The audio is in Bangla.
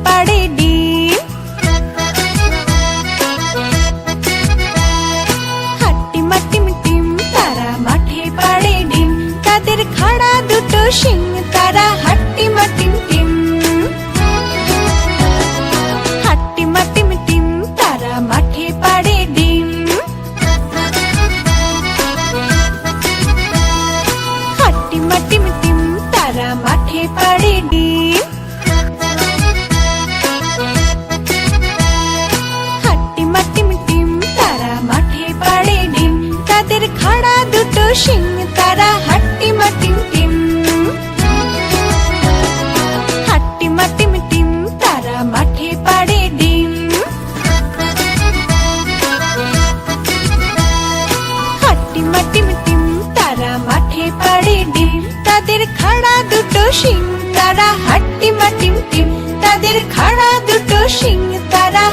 পাড়ে ডিম। হাট্টিমা টিম টিম তারা মাঠে পাড়ে ডিম, তাদের খাড়া দুটো শিং তারা হাট্টিমা টিম টিম। হাট্টিমা টিম টিম তারা মাঠে পাড়ে ডিম। হাট্টিমা টিম টিম তারা মাঠে পাড়ে ডিম। হাট্টিমা টিম টিম তারা মাঠে পাড়ে ডিম, তাদের খাড়া দুটো শিং তারা হাট্টিমা টিম টিম। হাট্টিমা টিম টিম তারা মাঠে পাড়ে ডিম। হাট্টিমা টিম টিম তারা মাঠে পাড়ে ডিম, তাদের খাড়া দুটো শিং তারা হাট্টিমা টিম টিম। তাদের খাড়া দুটো শিং তারা